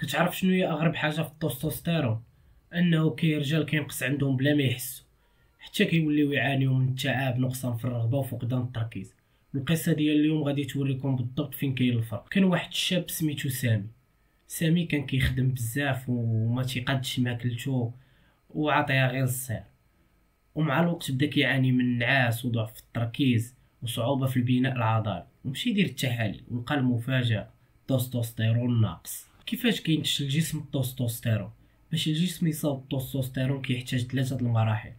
كتعرف شنو هي اغرب حاجه في التستوستيرون؟ انه رجال كينقص عندهم بلا ما يحسوا، حتى كيوليو يعانيو من التعب، نقصان في الرغبه وفقدان التركيز. القصه ديال اليوم غادي توريكم بالضبط فين كاين الفرق. كان واحد الشاب سميتو سامي كان كيخدم بزاف وما تيقادش ماكلتو وعطيها غير الصير، ومع الوقت بدا كيعاني من النعاس وضعف في التركيز وصعوبه في البناء العضلي، ومشى يدير التحاليل ولقى المفاجاه: التستوستيرون ناقص. كيفاش كينتشل الجسم التستوستيرون؟ باش الجسم يصاوب التستوستيرون كيحتاج 3 المراحل: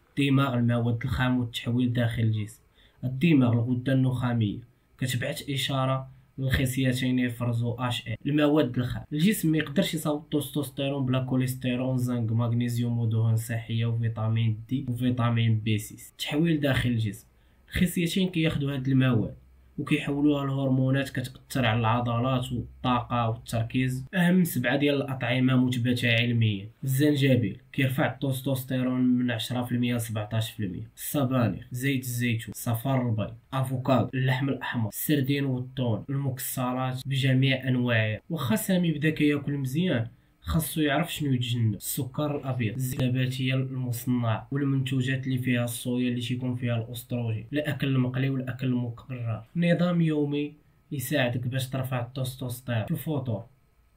الدماغ، المواد الخام والتحويل داخل الجسم. الدماغ، الغده النخاميه كتبعث اشاره للخصيتين يفرزوا اش ال. المواد الخام، الجسم ما يقدرش يصاوب التستوستيرون بلا كوليسترول، زنك، مغنيسيوم ودهون صحيه وفيتامين دي وفيتامين بي 6. التحويل داخل الجسم، الخصيتين كياخدوا هاد المواد وكيحولوها لهرمونات كتأثر على العضلات والطاقة والتركيز. أهم 7 ديال الأطعمة مثبتة علميا: الزنجبيل كيرفع التستوستيرون من 10% ل 17%، السبانخ، زيت الزيتون، صفار البيض، افوكادو، اللحم الاحمر، السردين والطون، المكسرات بجميع انواعها. واخا سامي بدا كياكل مزيان، خاصو يعرف شنو يتجنب: السكر الابيض، الزيت النباتيه المصنعه، والمنتوجات اللي فيها الصويا اللي تيكون فيها الاستروجين، الاكل المقلي والاكل المكرر. نظام يومي يساعدك باش ترفع التستوستيرون: الفطور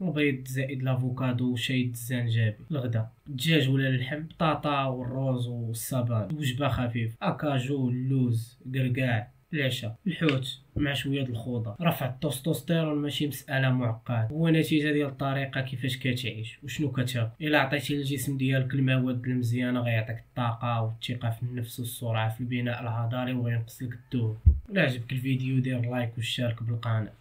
البيض زائد الافوكادو وشاي الزنجبيل. الغداء الدجاج ولا اللحم، بطاطا والرز والسبانخ، وجبه خفيفه: اكاجو، اللوز، قرقاع. العشاء الحوت مع شويه الخضر. رفع التستوستيرون ماشي مساله معقده، هو نتيجه ديال الطريقه كيفاش كتعيش وشنو كتاكل. الا عطيتي للجسم ديالك المواد المزيانه غيعطيك الطاقه والثقه في النفس والسرعه في البناء العضلي، وغينقص لك الدهون. الا عجبك الفيديو دير لايك واشترك بالقناه.